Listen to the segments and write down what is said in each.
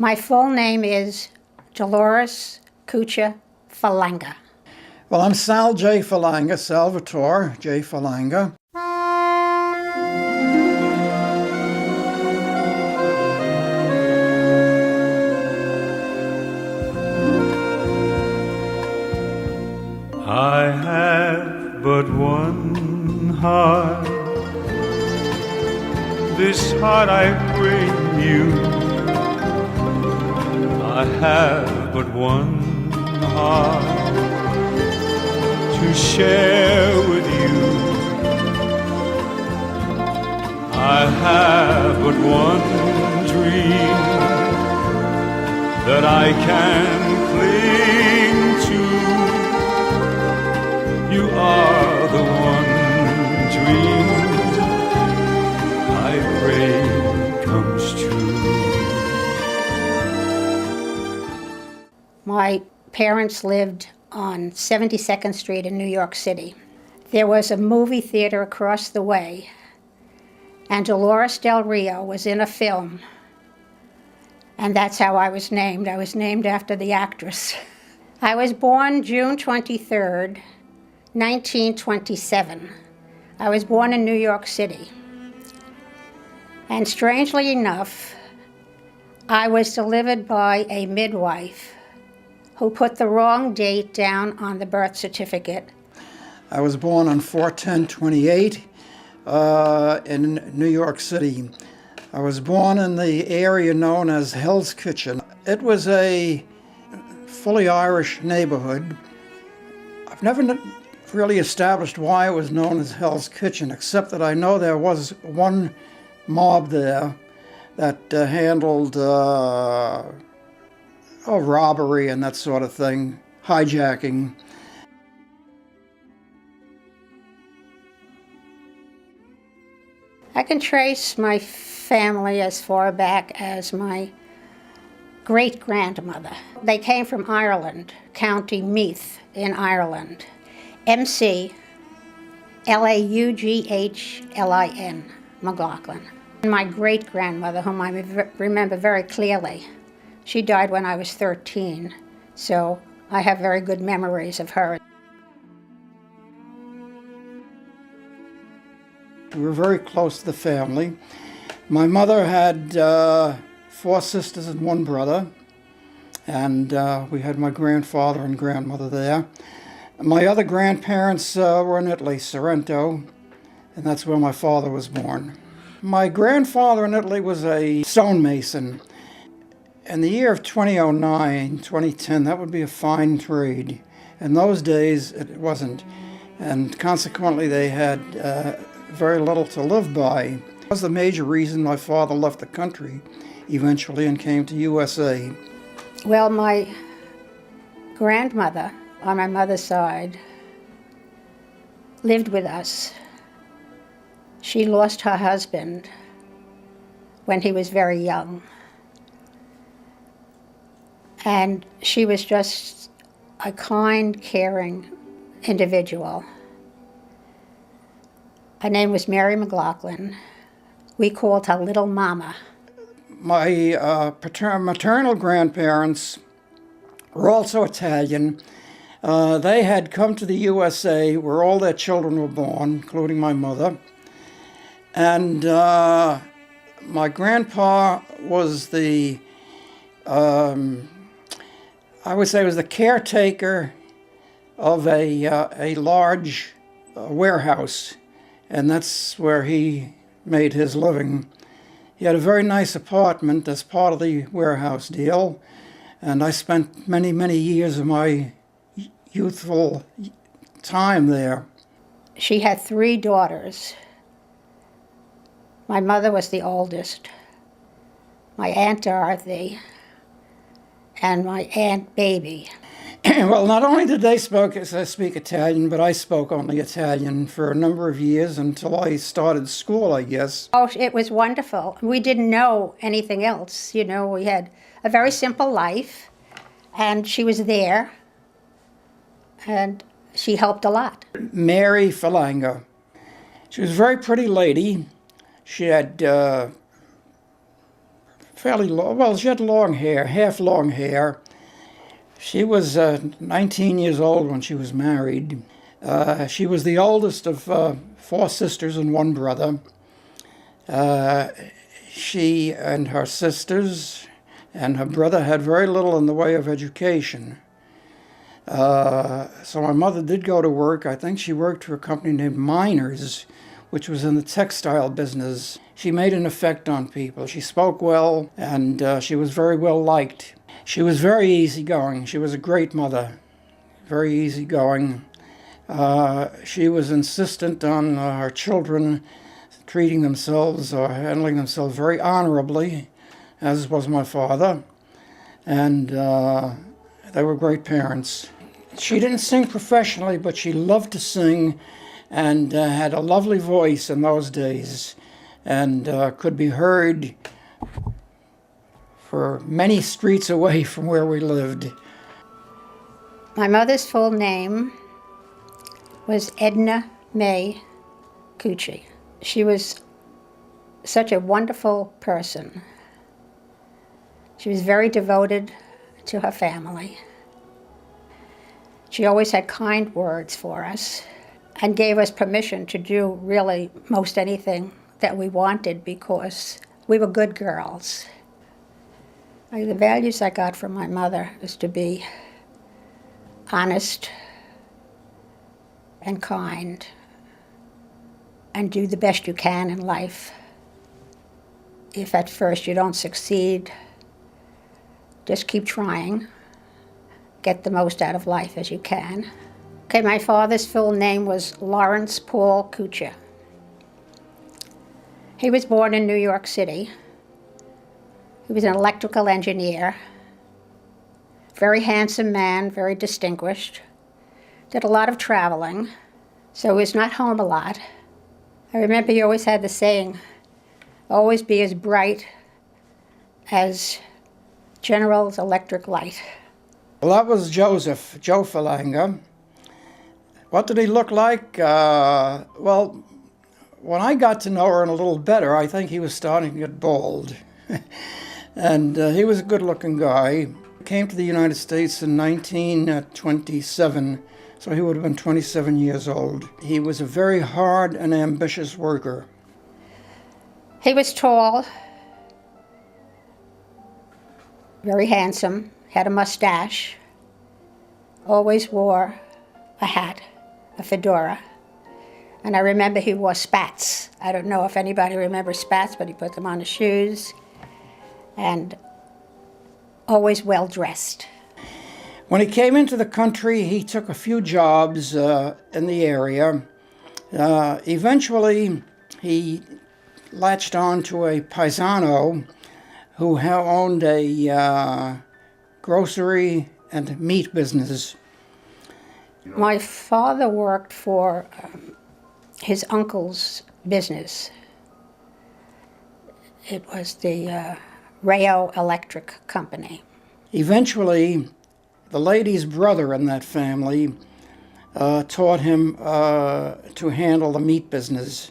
My full name is Dolores Kucha Falanga. Well, I'm Sal J. Falanga, Salvatore J. Falanga. I have but one heart. This heart I bring you. I have but one heart to share with you. I have but one dream that I can cling to. You are the one dream I pray comes true. My parents lived on 72nd Street in New York City. There was a movie theater across the way, and Dolores Del Rio was in a film, and that's how I was named. I was named after the actress. I was born June 23rd, 1927. I was born in New York City. And strangely enough, I was delivered by a midwife who put the wrong date down on the birth certificate. I was born on 4/10/28 in New York City. I was born in the area known as Hell's Kitchen. It was a fully Irish neighborhood. I've never really established why it was known as Hell's Kitchen, except that I know there was one mob there that handled robbery and that sort of thing, hijacking. I can trace my family as far back as my great-grandmother. They came from Ireland, County Meath in Ireland. MC Laughlin, McLaughlin. And my great-grandmother, whom I remember very clearly, she died when I was 13, so I have very good memories of her. We were very close to the family. My mother had 4 sisters and 1 brother, and we had my grandfather and grandmother there. My other grandparents were in Italy, Sorrento, and that's where my father was born. My grandfather in Italy was a stonemason. In the year of 2009, 2010, that would be a fine trade. In those days, it wasn't, and consequently they had very little to live by. That was the major reason my father left the country eventually and came to USA. Well, my grandmother, on my mother's side, lived with us. She lost her husband when he was very young. And she was just a kind, caring individual. Her name was Mary McLaughlin. We called her Little Mama. My maternal grandparents were also Italian. They had come to the USA where all their children were born, including my mother. And my grandpa was the, I would say was the caretaker of a large warehouse, and that's where he made his living. He had a very nice apartment as part of the warehouse deal, and I spent many, many years of my youthful time there. She had 3 daughters. My mother was the oldest, my Aunt Dorothy, and my Aunt Baby. Well, not only did they speak Italian, but I spoke only Italian for a number of years until I started school, I guess. Oh, it was wonderful. We didn't know anything else. You know, we had a very simple life, and she was there, and she helped a lot. Mary Falanga. She was a very pretty lady. She had fairly long. Well, she had long hair, half long hair. She was 19 years old when she was married. She was the oldest of 4 sisters and 1 brother. She and her sisters and her brother had very little in the way of education. So my mother did go to work. I think she worked for a company named Miners, which was in the textile business. She made an effect on people. She spoke well, and she was very well liked. She was very easygoing. She was a great mother, very easygoing. She was insistent on her children treating themselves or handling themselves very honorably, as was my father, and they were great parents. She didn't sing professionally, but she loved to sing and had a lovely voice in those days, and could be heard for many streets away from where we lived. My mother's full name was Edna May Cucci. She was such a wonderful person. She was very devoted to her family. She always had kind words for us and gave us permission to do really most anything that we wanted because we were good girls. The values I got from my mother is to be honest and kind and do the best you can in life. If at first you don't succeed, just keep trying. Get the most out of life as you can. Okay, my father's full name was Lawrence Paul Cucci. He was born in New York City. He was an electrical engineer. Very handsome man, very distinguished. Did a lot of traveling, so he was not home a lot. I remember he always had the saying, always be as bright as General's electric light. Well, that was Joe Falanga. What did he look like? Well, when I got to know her a little better, I think he was starting to get bald. And he was a good-looking guy. He came to the United States in 1927, so he would have been 27 years old. He was a very hard and ambitious worker. He was tall, very handsome, had a mustache, always wore a hat, a fedora. And I remember he wore spats. I don't know if anybody remembers spats, but he put them on his shoes. And always well-dressed. When he came into the country, he took a few jobs in the area. Eventually, he latched on to a paisano who owned a grocery and meat business. My father worked for his uncle's business. It was the Rayo Electric Company. Eventually, the lady's brother in that family taught him to handle the meat business.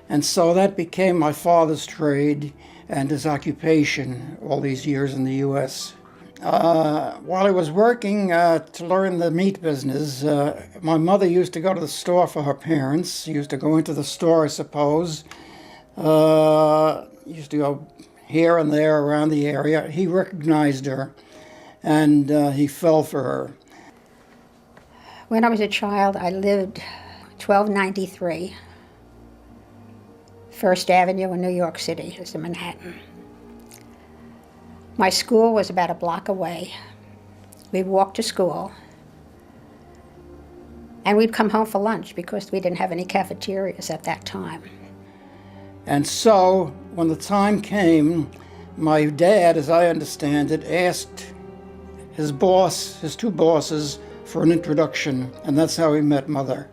And so that became my father's trade and his occupation all these years in the U.S. While he was working to learn the meat business, my mother used to go to the store for her parents. She used to go into the store, I suppose. Used to go here and there around the area. He recognized her, and he fell for her. When I was a child, I lived 1293 First Avenue in New York City. It's in Manhattan. My school was about a block away. We'd walk to school, and we'd come home for lunch because we didn't have any cafeterias at that time. And so, when the time came, my dad, as I understand it, asked his boss, his 2 bosses, for an introduction, and that's how he met Mother.